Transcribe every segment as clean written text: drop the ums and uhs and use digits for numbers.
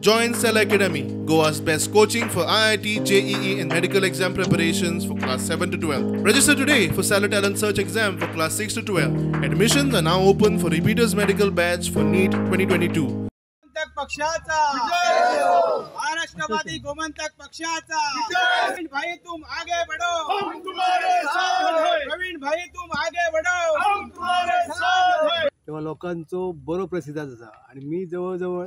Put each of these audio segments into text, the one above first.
Join Cell Academy, Goa's best coaching for IIT, JEE and medical exam preparations for class 7 to 12. Register today for Cell Talent Search exam for class 6 to 12. Admissions are now open for repeaters medical batch for NEET 2022. पक्षाचा महाराष्ट्रवादी गोमंतक पक्षाचा प्रवीण भाई तुम आगे बढ़ो, हम तुम्हारे साथ हैं। प्रवीण भाई तुम आगे बढ़ो, हम तुम्हारे साथ हैं। तेव्हा लोकांचो बरो प्रतिसाद असा आणि मी जवळजवळ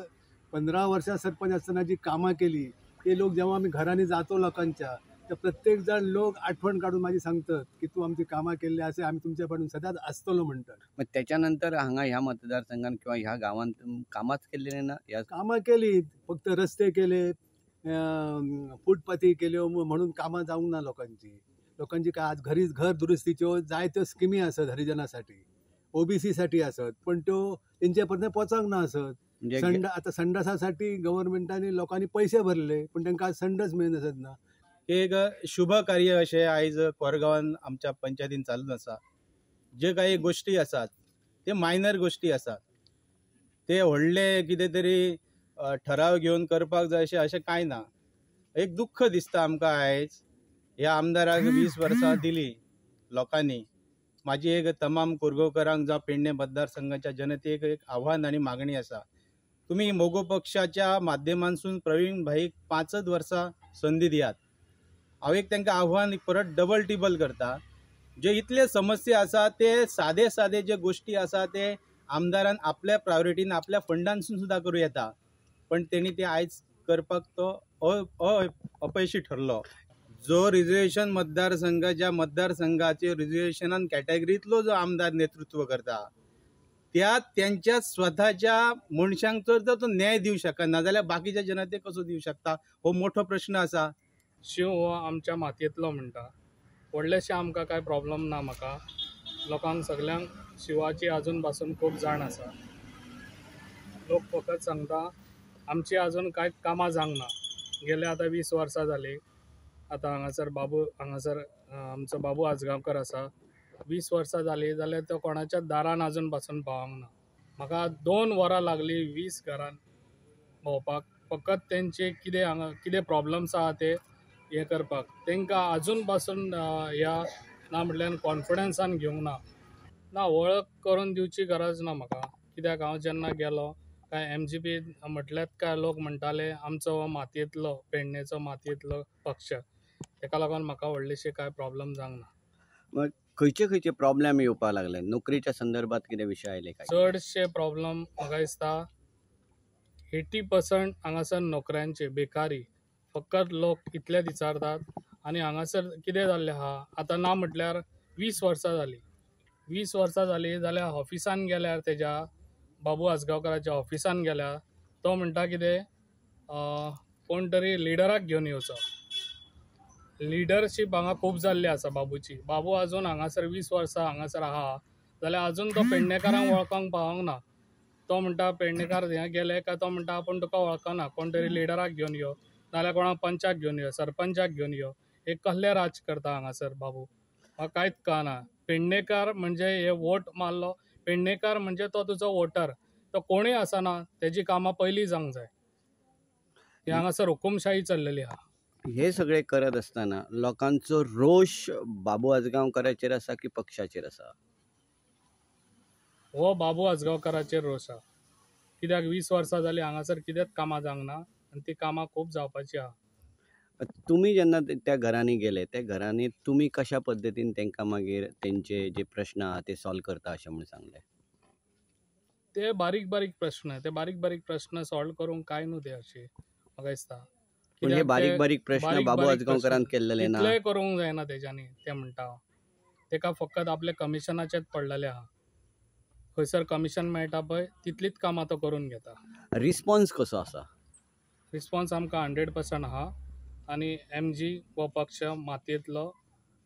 15 वर्षा सरपंच असताना जी कामं केली ते लोक जेव्हा आम्ही घराने जातो लोकांच्या तर प्रत्येक जण लोक आठवण काढून माझी सांगतात की तू आमची कामं केली असे आम्ही तुमच्याकडून सदाच असतलो म्हणतात. मग त्याच्यानंतर हांगा ह्या मतदारसंघात किंवा ह्या गावात कामाच केलेले ना? या कामं केली, फक्त रस्ते केले, फुटपाथी केल्यो म्हणून कामं जाऊन ना लोकांची काय आज घर दुरुस्तीच्यो जायत्यो स्किमी असत हरिजनासाठी, ओबीसी साठी असत, पण त्यो तेंच्यापर्यंत पोचांक ना असत. आता संडासासाठी गव्हर्नमेंटाने लोकांनी पैसे भरले पण त्यांना संडास मिळत ना. एक शुभ कार्य असे आयज कोरगांवान आमच्या पंचायतीन चालून आसा. जे काही गोष्टी आसात ते मायनर गोष्टी आसात, ते व्हडले कितें तरी ठराव घेवन करपाक जाय अशें कांय ना. एक दुख्ख दिसता आमकां आयज ह्या आमदाराक 20 वर्सां दिली लोकांनी. माझी एक तमाम कुरगांवकरांक जावं पेडणे मतदारसंघाच्या जनतेक एक आव्हान आनी मागणी आसा. तुम्ही मोगो पक्षाच्या माध्यमांतसून प्रवीण भाईक 5 वर्सां संधी दियात. हांव एक तांकां आव्हान परत डबल टिबल करता. जे इतले समस्या आसा ते सादे जे गोष्टी आसा ते आमदारान आपल्या प्रायोरिटीन आपल्या फंडांसून सुद्दां करूं येता, पण तेणी ते आयज करपाक तो अपयशी ठरलो. जो रिजर्वेशन मतदारसंघाच्या मतदारसंघाचे रिजर्वेशनान कॅटेगरीतलो जो आमदार नेतृत्व करता त्या त्यांच्या स्वतःच्या मनशांक जर तो न्याय दिवं शकना जाल्यार बाकीच्या जनतेक कसो दिवं शकता, हो मोठो प्रश्न आसा. शिव हो आमच्या मातयेंतलो म्हणटा. व्हडलेशें आमकां कांय प्रॉब्लम ना. म्हाका लोकांक सगल्यांक शिवाची आजून पासून खूब जाण आसा. लोक फकत सांगता आमची आजून कांय कामां जावंक ना. गेले आतां 20 वर्सां जाली. आतां हांगासर आमचो बाबू आजगांवकर आसा. 20 वर्सां जाली जाल्यार तो कोणाच्या दारान आजून पासून पावूंक ना. म्हाका 2 वरां लागली 20 घरान भोंवपाक. फकत तेंचे कितें प्रॉब्लम्स आहा ते हे करपाक. तांकां आजून पासून ह्या ना म्हटल्यार कॉन्फिडन्सान घेवंक ना. वळख करून दिवची गरज ना म्हाका. कित्याक हांव जेन्ना गेलो काय MGP म्हटल्यात काय लोक म्हणटाले आमचो हो मातयेंतलो पेडणेचो मातयेंतलो पक्ष. तेका लागून म्हाका व्हडलेशे काय प्रॉब्लम जावंक ना. मग खंयचे प्रॉब्लेम येवपाक लागले? नोकरीच्या संदर्भात कितें विशय आयले काय? चडशे प्रॉब्लेम म्हाका दिसता 80% हांगासर नोकऱ्यांचे बेकारी. फकत लोक इतलेच विचारतात. आनी हांगासर कितें जाल्लें आहा आतां ना म्हटल्यार 20 वर्सां जाली जाल्यार ऑफिसान गेल्यार तेज्या बाबू आजगांवकराच्या ऑफिसान गेल्यार तो म्हणटा कितें कोण तरी लिडराक घेवन येवचो. लिडरशीप हांगा खूब जाल्ली आसा बाबूची. बाबू आजून हांगासर 20 वर्सां हांगासर आहा जाल्यार आजून तो पेडणेकारांक वळखोंक पावोंक ना. तो म्हणटा पेडणेकार हें गेले काय तो म्हणटा आपूण तुका वळखना, कोण तरी लिडराक घेवन यो नाल्यार कोणाक पंचाक घेवन यो, सरपंचाक घेवन यो. हे कसले राज करता हांगासर बाबू? म्हाका कांयच कळना. पेडणेकार म्हणजे हे वोट मारलो, पेडणेकार म्हणजे तो तुजो वोटर. तो कोणूय आसना तेजी कामां पयलीं जावंक जाय. ही हांगासर हुकुमशाही चल्लेली आहा. हे सगळे करत असताना लोकांचो रोष बाबू आजगांवकराचेर आसा की पक्षाचेर आसा? हो बाबू आजगांवकराचेर रोश आहा. कित्याक 20 वर्सां जालीं हांगासर कितेंच कामां जावंक ना आनी ती कामां खूब जावपाची आहा. तुम्ही जेन्ना त्या घरांनी गेले त्या घरांनी तुम्ही कशा पद्दतीन तांकां मागीर तेंचे जे प्रश्न आहा ते सॉल्व करता अशें म्हणून सांगलें? ते बारीक बारीक प्रश्न सॉल्व करूंक काय न्हू ते अशें म्हाका दिसता. पण हे बारीक प्रश्न बाबू आजगांवकरान केल्लेले ना. तितलेय करूंक जायना तेज्यांनी. ते म्हणटा तेका फकत आपले कमिशनाचेच पडलेले आहा. खंयसर कमिशन मेळटा पळय तितलीच कामां तो करून घेता. रिस्पॉन्स कसो आसा? रिस्पॉन्स आमकां 100% आहा. आनी MG हो पक्ष मातयेंतलो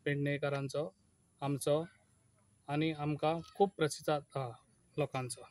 पेडणेकारांचो आमचो आनी आमकां खूब प्रतिसाद आहा लोकांचो.